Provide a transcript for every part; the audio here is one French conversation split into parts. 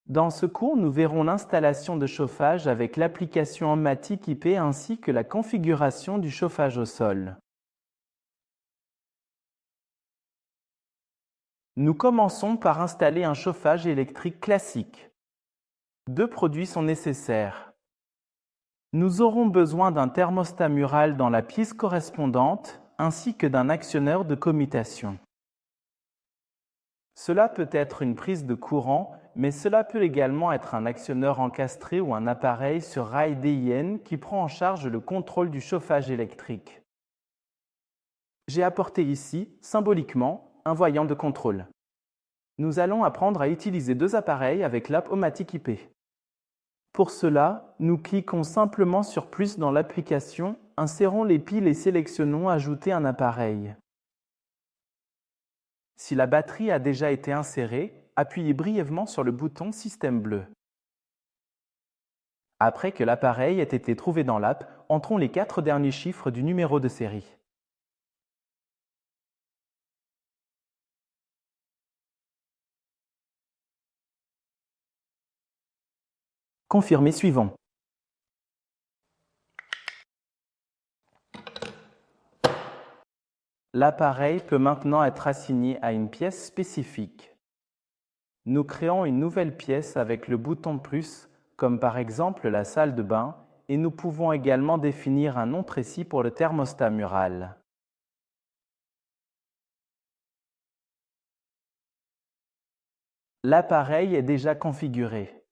Dans ce cours, nous verrons l'installation de chauffage avec l'application Homematic IP ainsi que la configuration du chauffage au sol. Nous commençons par installer un chauffage électrique classique. Deux produits sont nécessaires. Nous aurons besoin d'un thermostat mural dans la pièce correspondante ainsi que d'un actionneur de commutation. Cela peut être une prise de courant, mais cela peut également être un actionneur encastré ou un appareil sur rail DIN qui prend en charge le contrôle du chauffage électrique. J'ai apporté ici, symboliquement, un voyant de contrôle. Nous allons apprendre à utiliser deux appareils avec l'app Homematic IP. Pour cela, nous cliquons simplement sur plus dans l'application, insérons les piles et sélectionnons Ajouter un appareil. Si la batterie a déjà été insérée, appuyez brièvement sur le bouton Système bleu. Après que l'appareil ait été trouvé dans l'app, entrons les 4 derniers chiffres du numéro de série. Confirmez suivant. L'appareil peut maintenant être assigné à une pièce spécifique. Nous créons une nouvelle pièce avec le bouton plus, comme par exemple la salle de bain, et nous pouvons également définir un nom précis pour le thermostat mural. L'appareil est déjà configuré.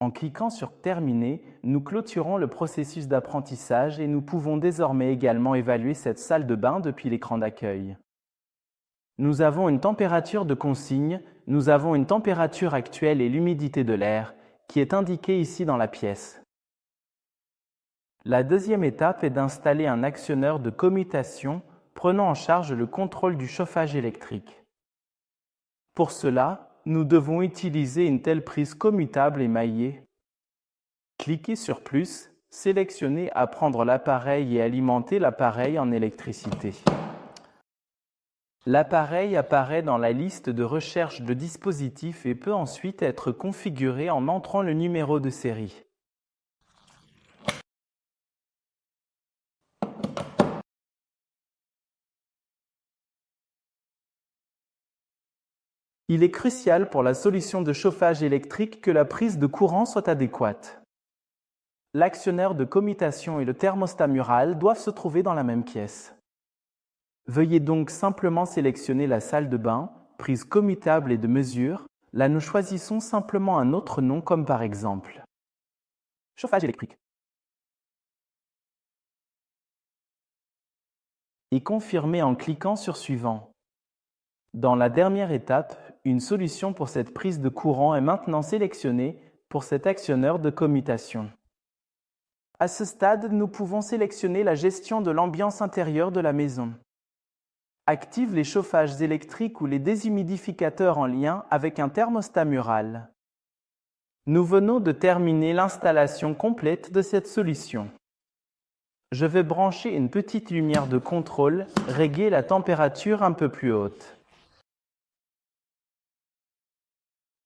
En cliquant sur Terminer, nous clôturons le processus d'apprentissage et nous pouvons désormais également évaluer cette salle de bain depuis l'écran d'accueil. Nous avons une température de consigne, nous avons une température actuelle et l'humidité de l'air, qui est indiquée ici dans la pièce. La deuxième étape est d'installer un actionneur de commutation prenant en charge le contrôle du chauffage électrique. Pour cela, nous devons utiliser une telle prise commutable émaillée. Cliquez sur plus, sélectionnez à prendre l'appareil et alimenter l'appareil en électricité. L'appareil apparaît dans la liste de recherche de dispositifs et peut ensuite être configuré en entrant le numéro de série. Il est crucial pour la solution de chauffage électrique que la prise de courant soit adéquate. L'actionneur de commutation et le thermostat mural doivent se trouver dans la même pièce. Veuillez donc simplement sélectionner la salle de bain, prise commutable et de mesure. Là, nous choisissons simplement un autre nom comme par exemple chauffage électrique. Et confirmez en cliquant sur Suivant. Dans la dernière étape, une solution pour cette prise de courant est maintenant sélectionnée pour cet actionneur de commutation. À ce stade, nous pouvons sélectionner la gestion de l'ambiance intérieure de la maison. Active les chauffages électriques ou les déshumidificateurs en lien avec un thermostat mural. Nous venons de terminer l'installation complète de cette solution. Je vais brancher une petite lumière de contrôle, régler la température un peu plus haute.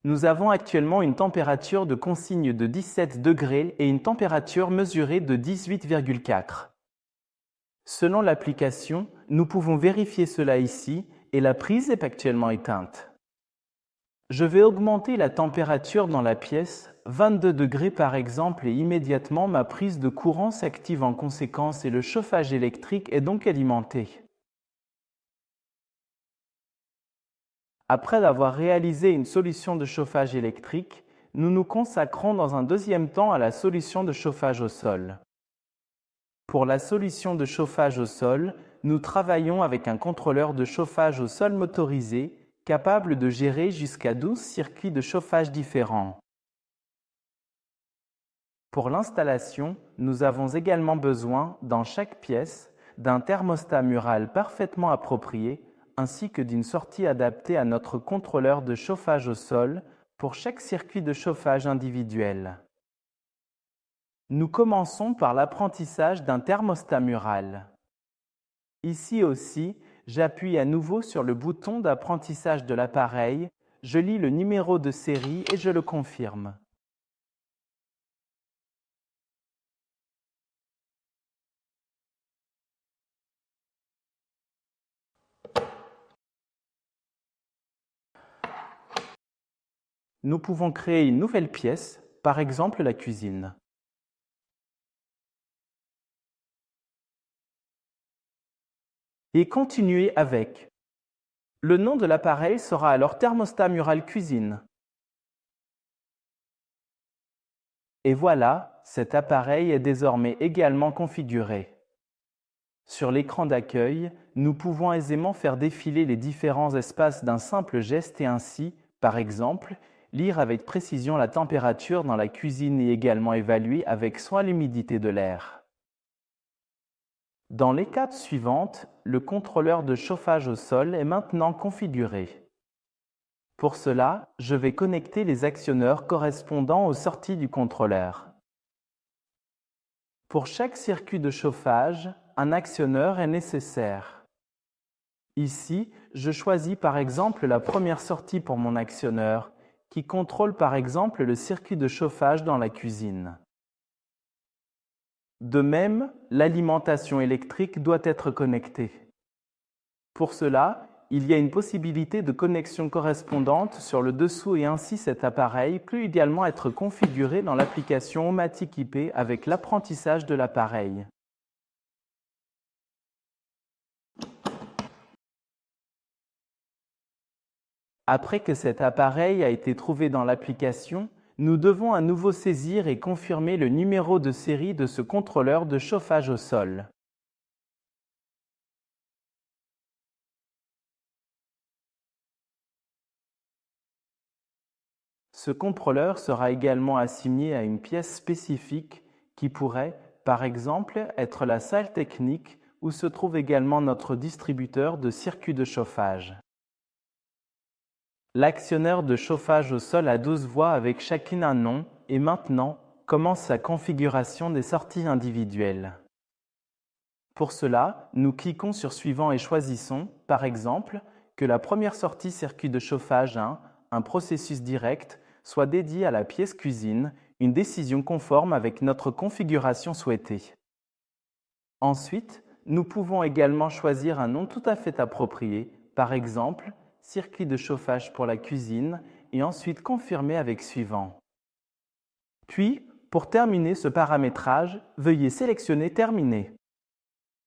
Nous avons actuellement une température de consigne de 17 degrés et une température mesurée de 18,4. Selon l'application, nous pouvons vérifier cela ici et la prise est actuellement éteinte. Je vais augmenter la température dans la pièce, 22 degrés par exemple, et immédiatement ma prise de courant s'active en conséquence et le chauffage électrique est donc alimenté. Après avoir réalisé une solution de chauffage électrique, nous nous consacrons dans un deuxième temps à la solution de chauffage au sol. Pour la solution de chauffage au sol, nous travaillons avec un contrôleur de chauffage au sol motorisé capable de gérer jusqu'à 12 circuits de chauffage différents. Pour l'installation, nous avons également besoin, dans chaque pièce, d'un thermostat mural parfaitement approprié ainsi que d'une sortie adaptée à notre contrôleur de chauffage au sol pour chaque circuit de chauffage individuel. Nous commençons par l'apprentissage d'un thermostat mural. Ici aussi, j'appuie à nouveau sur le bouton d'apprentissage de l'appareil, je lis le numéro de série et je le confirme. Nous pouvons créer une nouvelle pièce, par exemple la cuisine. Et continuer avec. Le nom de l'appareil sera alors thermostat mural cuisine. Et voilà, cet appareil est désormais également configuré. Sur l'écran d'accueil, nous pouvons aisément faire défiler les différents espaces d'un simple geste et ainsi, par exemple, lire avec précision la température dans la cuisine et également évaluer avec soin l'humidité de l'air. Dans l'étape suivante, le contrôleur de chauffage au sol est maintenant configuré. Pour cela, je vais connecter les actionneurs correspondant aux sorties du contrôleur. Pour chaque circuit de chauffage, un actionneur est nécessaire. Ici, je choisis par exemple la première sortie pour mon actionneur, qui contrôle par exemple le circuit de chauffage dans la cuisine. De même, l'alimentation électrique doit être connectée. Pour cela, il y a une possibilité de connexion correspondante sur le dessous et ainsi cet appareil peut idéalement être configuré dans l'application Omatic IP avec l'apprentissage de l'appareil. Après que cet appareil a été trouvé dans l'application, nous devons à nouveau saisir et confirmer le numéro de série de ce contrôleur de chauffage au sol. Ce contrôleur sera également assigné à une pièce spécifique qui pourrait, par exemple, être la salle technique où se trouve également notre distributeur de circuits de chauffage. L'actionneur de chauffage au sol a 12 voies avec chacune un nom et maintenant commence sa configuration des sorties individuelles. Pour cela, nous cliquons sur Suivant et choisissons, par exemple, que la première sortie circuit de chauffage 1, un processus direct, soit dédiée à la pièce cuisine, une décision conforme avec notre configuration souhaitée. Ensuite, nous pouvons également choisir un nom tout à fait approprié, par exemple, circuit de chauffage pour la cuisine et ensuite confirmer avec Suivant. Puis, pour terminer ce paramétrage, veuillez sélectionner Terminer.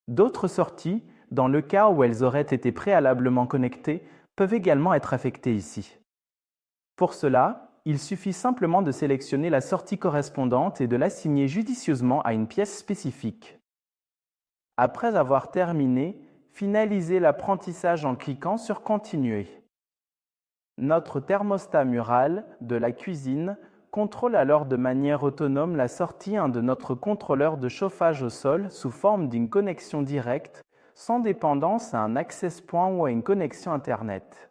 D'autres sorties, dans le cas où elles auraient été préalablement connectées, peuvent également être affectées ici. Pour cela, il suffit simplement de sélectionner la sortie correspondante et de l'assigner judicieusement à une pièce spécifique. Après avoir terminé, finalisez l'apprentissage en cliquant sur Continuer. Notre thermostat mural de la cuisine contrôle alors de manière autonome la sortie de notre contrôleur de chauffage au sol sous forme d'une connexion directe, sans dépendance à un access point ou à une connexion Internet.